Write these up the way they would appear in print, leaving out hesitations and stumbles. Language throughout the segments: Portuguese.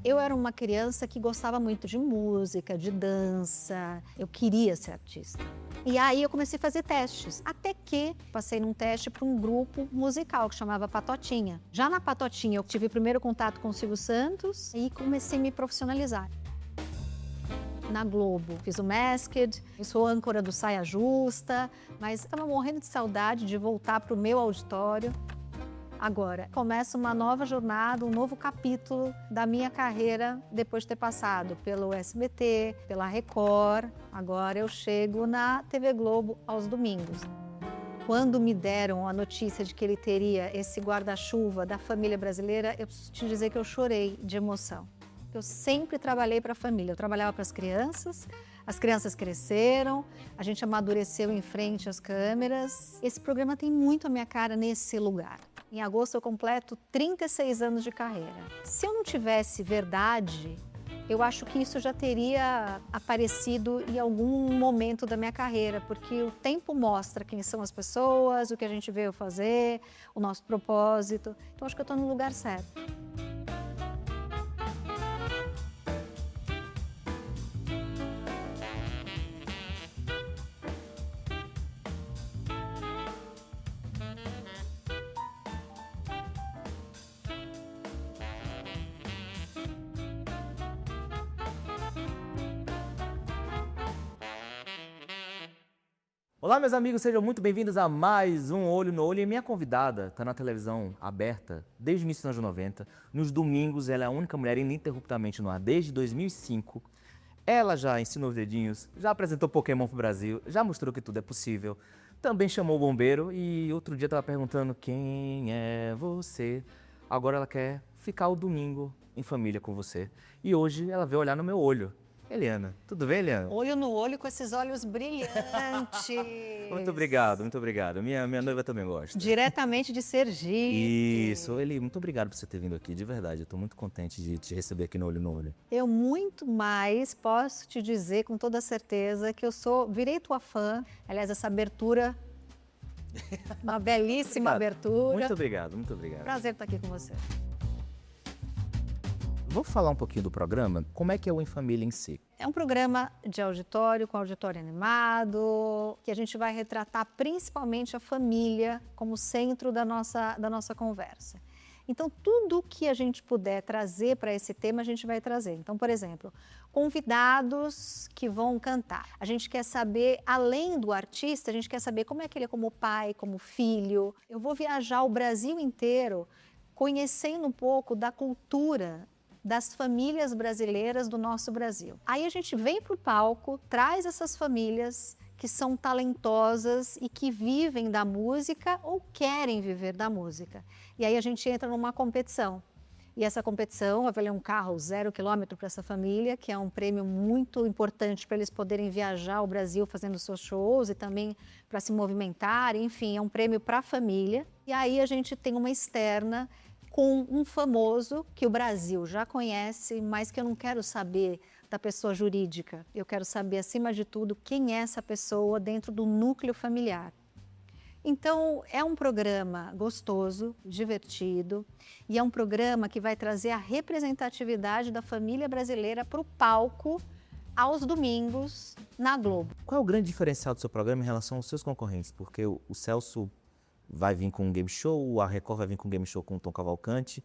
Eu era uma criança que gostava muito de música, de dança, eu queria ser artista. E aí eu comecei a fazer testes, até que passei num teste para um grupo musical que chamava Patotinha. Já na Patotinha eu tive o primeiro contato com o Silvio Santos e comecei a me profissionalizar. Na Globo, fiz o Masked, eu sou âncora do Saia Justa, mas estava morrendo de saudade de voltar para o meu auditório. Agora, começa uma nova jornada, um novo capítulo da minha carreira depois de ter passado pelo SBT, pela Record. Agora eu chego na TV Globo aos domingos. Quando me deram a notícia de que ele teria esse guarda-chuva da família brasileira, eu preciso te dizer que eu chorei de emoção. Eu sempre trabalhei para a família, eu trabalhava para as crianças cresceram, a gente amadureceu em frente às câmeras. Esse programa tem muito a minha cara nesse lugar. Em agosto eu completo 36 anos de carreira. Se eu não tivesse verdade, eu acho que isso já teria aparecido em algum momento da minha carreira, porque o tempo mostra quem são as pessoas, o que a gente veio fazer, o nosso propósito. Então acho que eu estou no lugar certo. Olá, meus amigos, sejam muito bem-vindos a mais um Olho no Olho. E minha convidada está na televisão aberta desde o início dos anos 90. Nos domingos, ela é a única mulher ininterruptamente no ar desde 2005. Ela já ensinou os dedinhos, já apresentou Pokémon pro Brasil, já mostrou que tudo é possível. Também chamou o bombeiro e outro dia estava perguntando quem é você. Agora ela quer ficar o domingo em família com você. E hoje ela veio olhar no meu olho. Eliana, tudo bem, Eliana? Olho no olho com esses olhos brilhantes. Muito obrigado, muito obrigado. Minha noiva também gosta. Diretamente de Sergipe. Isso, Eli, muito obrigado por você ter vindo aqui, de verdade. Eu estou muito contente de te receber aqui no Olho no Olho. Eu muito mais posso te dizer com toda certeza que virei tua fã. Aliás, essa abertura, uma belíssima abertura. Muito obrigado, muito obrigado. Prazer estar aqui com você. Vou falar um pouquinho do programa. Como é que é o Em Família em si? É um programa de auditório, com auditório animado, que a gente vai retratar principalmente a família como centro da nossa conversa. Então, tudo que a gente puder trazer para esse tema, a gente vai trazer. Então, por exemplo, convidados que vão cantar. A gente quer saber, além do artista, a gente quer saber como é que ele é como pai, como filho. Eu vou viajar o Brasil inteiro conhecendo um pouco da cultura das famílias brasileiras do nosso Brasil. Aí a gente vem para o palco, traz essas famílias que são talentosas e que vivem da música ou querem viver da música. E aí a gente entra numa competição. E essa competição vai valer um carro 0 quilômetro para essa família, que é um prêmio muito importante para eles poderem viajar ao Brasil fazendo seus shows e também para se movimentar. Enfim, é um prêmio para a família. E aí a gente tem uma externa com um famoso que o Brasil já conhece, mas que eu não quero saber da pessoa jurídica. Eu quero saber, acima de tudo, quem é essa pessoa dentro do núcleo familiar. Então, é um programa gostoso, divertido, e é um programa que vai trazer a representatividade da família brasileira para o palco aos domingos na Globo. Qual é o grande diferencial do seu programa em relação aos seus concorrentes? Porque o Celso vai vir com um game show, a Record vai vir com um game show com o Tom Cavalcante,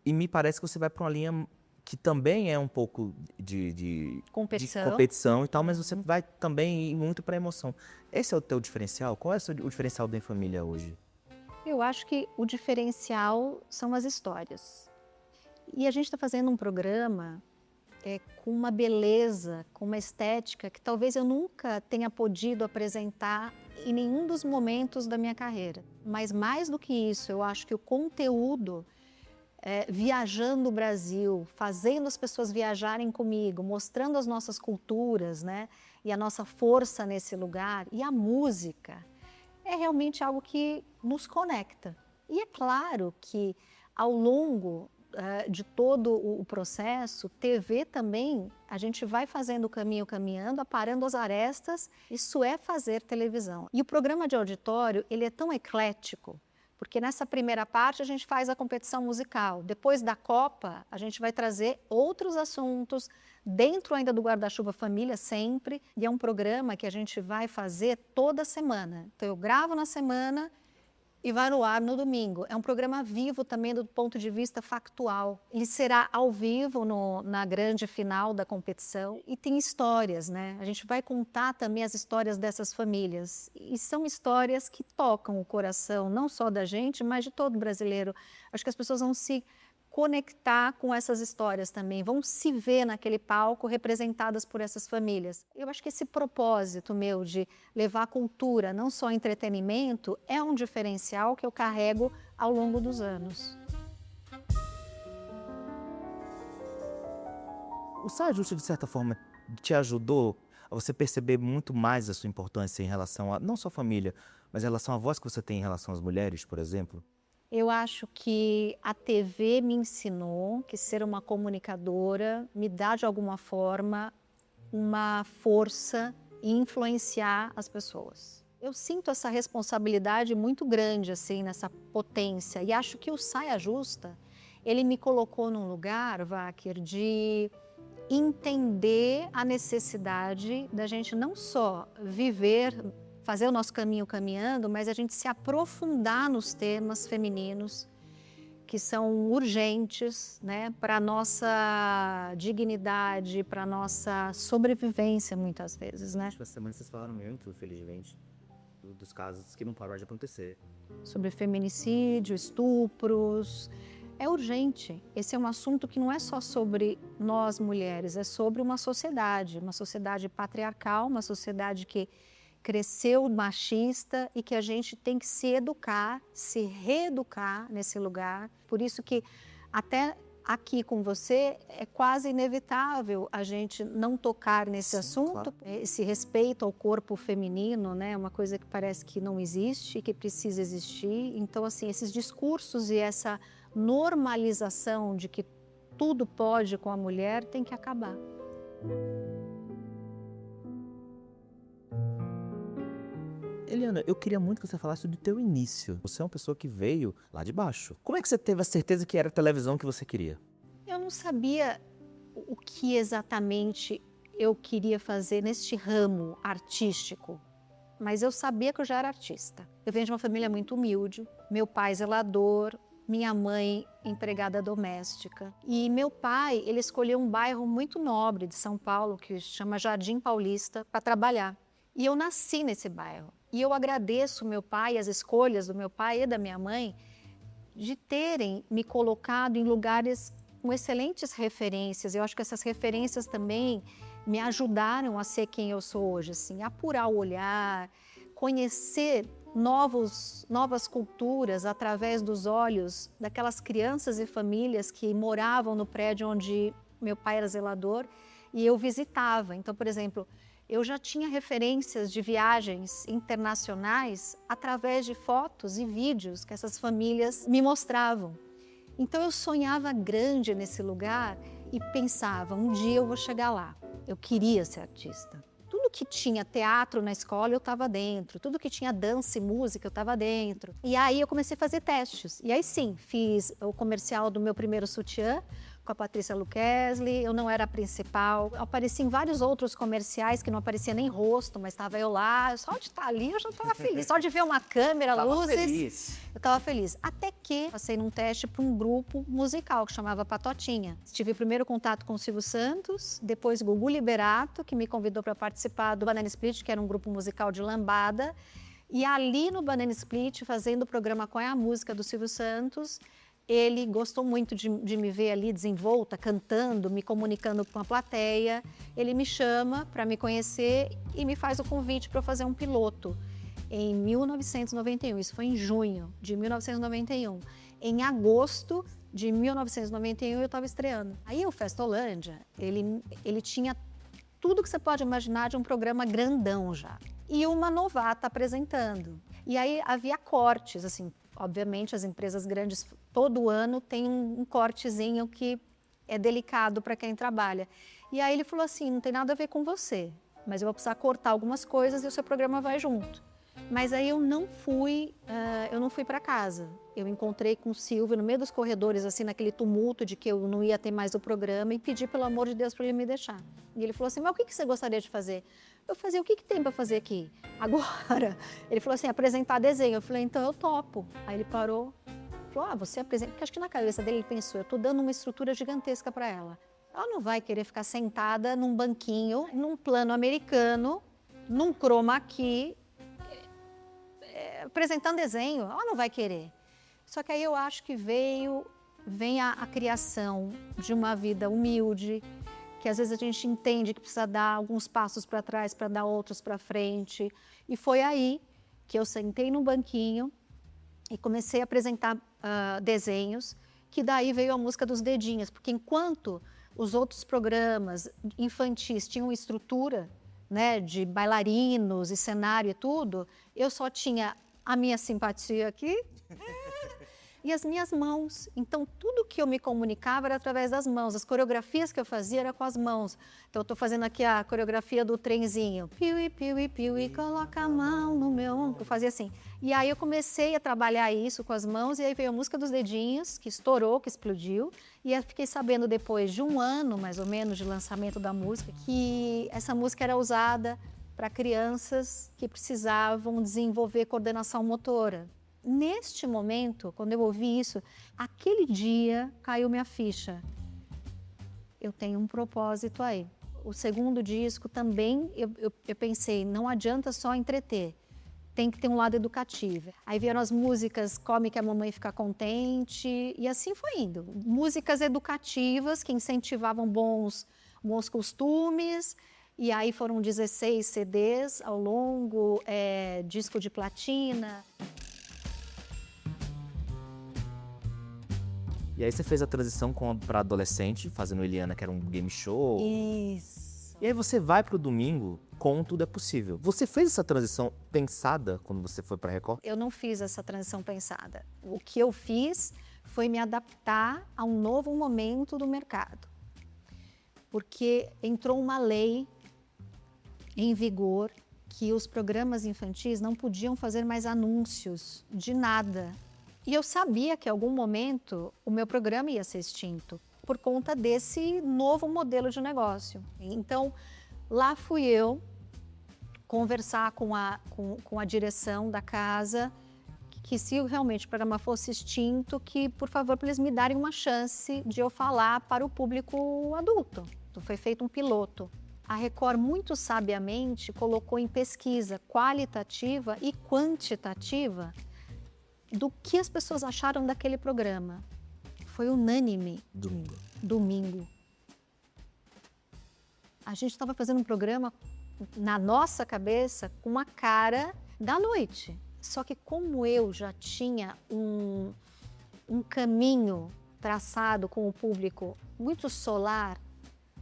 e me parece que você vai para uma linha que também é um pouco de competição e tal, mas você vai também ir muito para emoção. Esse é o teu diferencial? Qual é o diferencial da Em Família hoje? Eu acho que o diferencial são as histórias. E a gente está fazendo um programa com uma beleza, com uma estética que talvez eu nunca tenha podido apresentar em nenhum dos momentos da minha carreira. Mas mais do que isso, eu acho que o conteúdo, viajando o Brasil, fazendo as pessoas viajarem comigo, mostrando as nossas culturas, né, e a nossa força nesse lugar, e a música, é realmente algo que nos conecta. E é claro que ao longo de todo o processo, TV também, a gente vai fazendo o caminho caminhando, aparando as arestas, isso é fazer televisão. E o programa de auditório, ele é tão eclético, Porque nessa primeira parte a gente faz a competição musical. Depois da Copa, a gente vai trazer outros assuntos, dentro ainda do Guarda-Chuva Família, sempre. E é um programa que a gente vai fazer toda semana. Então, eu gravo na semana e vai no ar no domingo. É um programa vivo também do ponto de vista factual. Ele será ao vivo na grande final da competição e tem histórias, né? A gente vai contar também as histórias dessas famílias. E são histórias que tocam o coração, não só da gente, mas de todo brasileiro. Acho que as pessoas vão se conectar com essas histórias também, vão se ver naquele palco representadas por essas famílias. Eu acho que esse propósito meu de levar a cultura, não só entretenimento, é um diferencial que eu carrego ao longo dos anos. O Saia Justa, de certa forma, te ajudou a você perceber muito mais a sua importância em relação a, não só a família, mas em relação à voz que você tem em relação às mulheres, por exemplo? Eu acho que a TV me ensinou que ser uma comunicadora me dá, de alguma forma, uma força em influenciar as pessoas. Eu sinto essa responsabilidade muito grande, assim, nessa potência. E acho que o Saia Justa, ele me colocou num lugar, Wacker, de entender a necessidade da gente não só viver, fazer o nosso caminho caminhando, mas a gente se aprofundar nos temas femininos que são urgentes, né, para a nossa dignidade, para a nossa sobrevivência, muitas vezes, né? Essa semana vocês falaram muito, felizmente, dos casos que não param de acontecer. Sobre feminicídio, estupros. É urgente. Esse é um assunto que não é só sobre nós mulheres, é sobre uma sociedade patriarcal, uma sociedade que cresceu machista e que a gente tem que se educar, se reeducar nesse lugar. Por isso que até aqui com você é quase inevitável a gente não tocar nesse assunto. Claro. Esse respeito ao corpo feminino, né, é uma coisa que parece que não existe e que precisa existir. Então, assim, esses discursos e essa normalização de que tudo pode com a mulher tem que acabar. Eliana, eu queria muito que você falasse do teu início. Você é uma pessoa que veio lá de baixo. Como é que você teve a certeza que era a televisão que você queria? Eu não sabia o que exatamente eu queria fazer neste ramo artístico, mas eu sabia que eu já era artista. Eu venho de uma família muito humilde, meu pai zelador, minha mãe empregada doméstica. E meu pai, ele escolheu um bairro muito nobre de São Paulo, que se chama Jardim Paulista, para trabalhar. E eu nasci nesse bairro. E eu agradeço meu pai, as escolhas do meu pai e da minha mãe, de terem me colocado em lugares com excelentes referências. Eu acho que essas referências também me ajudaram a ser quem eu sou hoje, assim, apurar o olhar, conhecer novas culturas através dos olhos daquelas crianças e famílias que moravam no prédio onde meu pai era zelador e eu visitava. Então, por exemplo, eu já tinha referências de viagens internacionais através de fotos e vídeos que essas famílias me mostravam. Então eu sonhava grande nesse lugar e pensava, um dia eu vou chegar lá. Eu queria ser artista. Tudo que tinha teatro na escola eu estava dentro, tudo que tinha dança e música eu estava dentro. E aí eu comecei a fazer testes. E aí sim, fiz o comercial do meu primeiro sutiã, com a Patrícia Luquezzi, eu não era a principal. Eu apareci em vários outros comerciais que não aparecia nem rosto, mas estava eu lá. Só de estar ali eu já estava feliz. Só de ver uma câmera, luzes, feliz. Eu estava feliz. Até que passei num teste para um grupo musical que chamava Patotinha. Tive o primeiro contato com o Silvio Santos, depois Gugu Liberato, que me convidou para participar do Banana Split, que era um grupo musical de lambada. E ali no Banana Split, fazendo o programa Qual é a Música do Silvio Santos, ele gostou muito de me ver ali desenvolta, cantando, me comunicando com a plateia. Ele me chama para me conhecer e me faz o convite para eu fazer um piloto em 1991. Isso foi em junho de 1991. Em agosto de 1991 eu estava estreando. Aí o Festolândia, ele tinha tudo que você pode imaginar de um programa grandão já. E uma novata apresentando. E aí havia cortes, assim, obviamente as empresas grandes todo ano tem um cortezinho que é delicado para quem trabalha. E aí ele falou assim, não tem nada a ver com você, mas eu vou precisar cortar algumas coisas e o seu programa vai junto. Mas aí eu não fui para casa. Eu encontrei com o Silvio no meio dos corredores, assim, naquele tumulto de que eu não ia ter mais o programa e pedi, pelo amor de Deus, para ele me deixar. E ele falou assim, mas o que você gostaria de fazer? Eu falei, o que tem para fazer aqui agora? Ele falou assim, apresentar desenho. Eu falei, então eu topo. Aí ele parou, falou, você apresenta, porque acho que na cabeça dele ele pensou, eu estou dando uma estrutura gigantesca para ela. Ela não vai querer ficar sentada num banquinho, num plano americano, num chroma key, apresentando desenho, ela não vai querer. Só que aí eu acho que vem a criação de uma vida humilde, que às vezes a gente entende que precisa dar alguns passos para trás para dar outros para frente. E foi aí que eu sentei no banquinho e comecei a apresentar desenhos, que daí veio a música dos dedinhos, porque enquanto os outros programas infantis tinham estrutura, né, de bailarinos e cenário e tudo, eu só tinha a minha simpatia aqui e as minhas mãos. Então, tudo que eu me comunicava era através das mãos. As coreografias que eu fazia era com as mãos. Então, eu estou fazendo aqui a coreografia do trenzinho. Piuí, piuí, piuí, coloca a mão no meu ombro. Eu fazia assim. E aí eu comecei a trabalhar isso com as mãos, e aí veio a música dos dedinhos, que estourou, que explodiu. E eu fiquei sabendo depois de um ano, mais ou menos, de lançamento da música, que essa música era usada para crianças que precisavam desenvolver coordenação motora. Neste momento, quando eu ouvi isso, aquele dia caiu minha ficha. Eu tenho um propósito aí. O segundo disco também, eu pensei, não adianta só entreter, tem que ter um lado educativo. Aí vieram as músicas Come que a Mamãe Fica Contente, e assim foi indo. Músicas educativas que incentivavam bons costumes, e aí foram 16 CDs ao longo, disco de platina. E aí você fez a transição para adolescente, fazendo Eliana, que era um game show. Isso. E aí você vai pro domingo com Tudo é Possível. Você fez essa transição pensada quando você foi pra Record? Eu não fiz essa transição pensada. O que eu fiz foi me adaptar a um novo momento do mercado. Porque entrou uma lei em vigor que os programas infantis não podiam fazer mais anúncios de nada. E eu sabia que em algum momento o meu programa ia ser extinto por conta desse novo modelo de negócio. Então, lá fui eu conversar com a direção da casa, que se realmente o programa fosse extinto, que, por favor, para eles me darem uma chance de eu falar para o público adulto. Então, foi feito um piloto. A Record, muito sabiamente, colocou em pesquisa qualitativa e quantitativa do que as pessoas acharam daquele programa. Foi unânime. Domingo. A gente estava fazendo um programa, na nossa cabeça, com uma cara da noite. Só que como eu já tinha um caminho traçado com o público muito solar,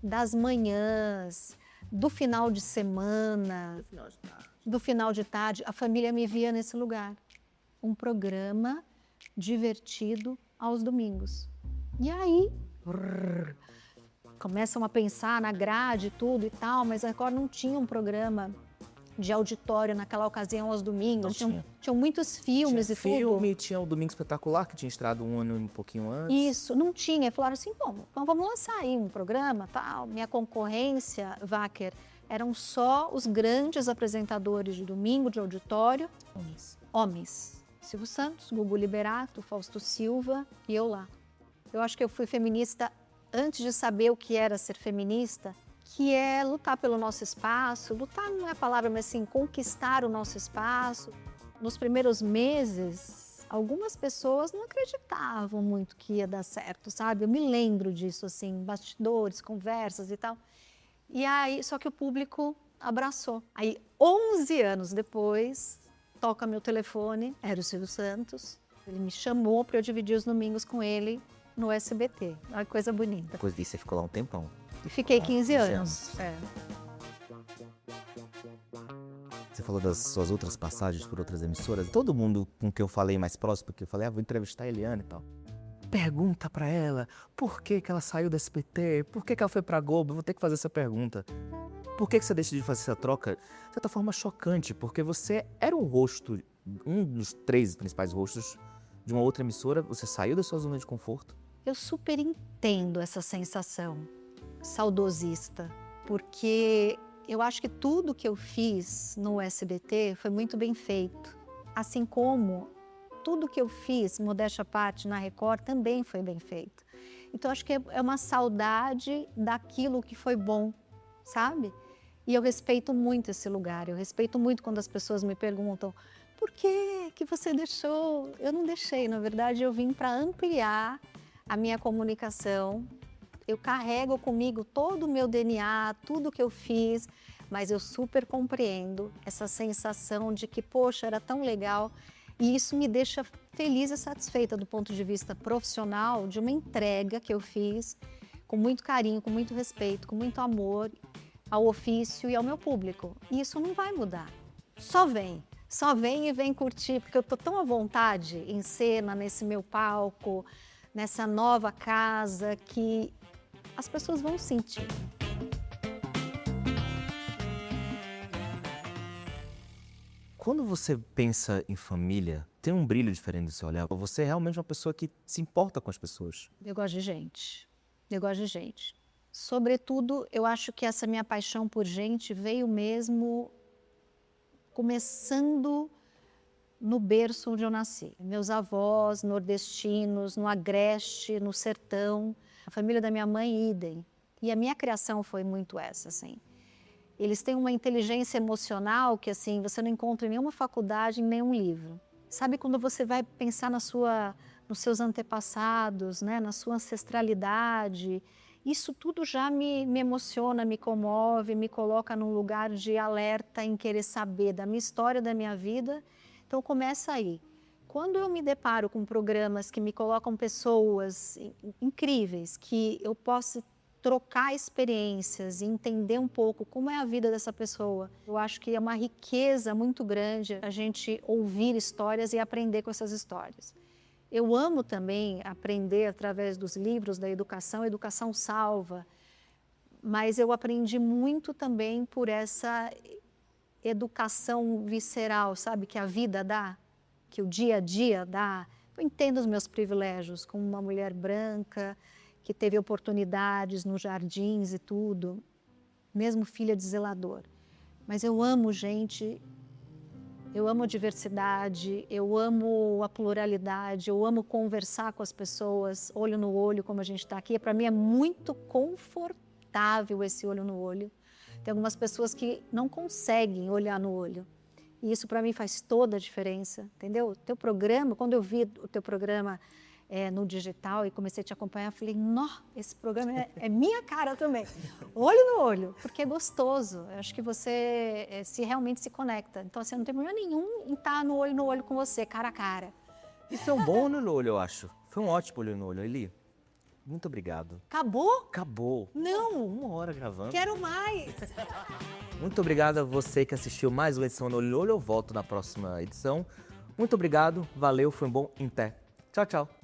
das manhãs, do final de semana, do final de tarde, a família me via nesse lugar. Um programa divertido aos domingos. E aí, começam a pensar na grade e tudo e tal, mas a Record não tinha um programa de auditório naquela ocasião aos domingos. Tinham muitos filmes e tudo. Tinha o Domingo Espetacular, que tinha estreado um ano e um pouquinho antes. Isso, não tinha. E falaram assim, bom, então vamos lançar aí um programa, tal. Minha concorrência, Wacker, eram só os grandes apresentadores de domingo, de auditório. Homens. Silvio Santos, Gugu Liberato, Fausto Silva e eu lá. Eu acho que eu fui feminista antes de saber o que era ser feminista, que é lutar pelo nosso espaço. Lutar não é a palavra, mas assim, conquistar o nosso espaço. Nos primeiros meses, algumas pessoas não acreditavam muito que ia dar certo, sabe? Eu me lembro disso, assim, bastidores, conversas e tal. E aí, só que o público abraçou. Aí, 11 anos depois, toca meu telefone, era o Silvio Santos. Ele me chamou para eu dividir os domingos com ele no SBT. Uma coisa bonita. Depois disso, você ficou lá um tempão. E fiquei 15 anos. Você falou das suas outras passagens por outras emissoras. Todo mundo com quem eu falei mais próximo, porque eu falei, vou entrevistar a Eliana e tal. Pergunta pra ela por que ela saiu do SBT, por que ela foi pra Globo, eu vou ter que fazer essa pergunta. Por que você decidiu fazer essa troca? De certa forma chocante, porque você era um rosto, um dos 3 principais rostos de uma outra emissora, você saiu da sua zona de conforto. Eu super entendo essa sensação saudosista, porque eu acho que tudo que eu fiz no SBT foi muito bem feito. Assim como tudo que eu fiz, modéstia à parte, na Record também foi bem feito. Então acho que é uma saudade daquilo que foi bom, sabe? E eu respeito muito esse lugar, eu respeito muito quando as pessoas me perguntam por que você deixou? Eu não deixei, na verdade eu vim para ampliar a minha comunicação. Eu carrego comigo todo o meu DNA, tudo que eu fiz, mas eu super compreendo essa sensação de que, poxa, era tão legal. E isso me deixa feliz e satisfeita do ponto de vista profissional, de uma entrega que eu fiz com muito carinho, com muito respeito, com muito amor ao ofício e ao meu público. E isso não vai mudar. Só vem e vem curtir, porque eu tô tão à vontade em cena, nesse meu palco, nessa nova casa, que as pessoas vão sentir. Quando você pensa em família, tem um brilho diferente do seu olhar. Você é realmente uma pessoa que se importa com as pessoas. Eu gosto de gente. Eu gosto de gente. Sobretudo, eu acho que essa minha paixão por gente veio mesmo começando no berço onde eu nasci. Meus avós nordestinos, no Agreste, no sertão. A família da minha mãe, idem. E a minha criação foi muito essa, assim. Eles têm uma inteligência emocional que, assim, você não encontra em nenhuma faculdade, em nenhum livro. Sabe quando você vai pensar nos seus antepassados, né, na sua ancestralidade? Isso tudo já me emociona, me comove, me coloca num lugar de alerta em querer saber da minha história, da minha vida. Então começa aí. Quando eu me deparo com programas que me colocam pessoas incríveis, que eu posso trocar experiências e entender um pouco como é a vida dessa pessoa, eu acho que é uma riqueza muito grande a gente ouvir histórias e aprender com essas histórias. Eu amo também aprender através dos livros da educação, a educação salva, mas eu aprendi muito também por essa educação visceral, sabe, que a vida dá, que o dia a dia dá. Eu entendo os meus privilégios como uma mulher branca, que teve oportunidades nos jardins e tudo, mesmo filha de zelador. Mas eu amo gente, eu amo a diversidade, eu amo a pluralidade, eu amo conversar com as pessoas, olho no olho, como a gente está aqui. Para mim é muito confortável esse olho no olho. Tem algumas pessoas que não conseguem olhar no olho. E isso para mim faz toda a diferença, entendeu? O teu programa, quando eu vi o teu programa no digital e comecei a te acompanhar, eu falei, nó, esse programa é minha cara também. Olho no olho, porque é gostoso. Eu acho que você se realmente se conecta. Então, assim, não tem problema nenhum em estar no olho com você, cara a cara. Isso é um bom olho no olho, eu acho. Foi um ótimo olho no olho, Eli. Muito obrigado. Acabou? Acabou. Não. 1 hora gravando. Quero mais. Muito obrigado a você que assistiu mais uma edição do Olho no Olho. Eu volto na próxima edição. Muito obrigado, valeu, foi um bom Inter. Tchau, tchau.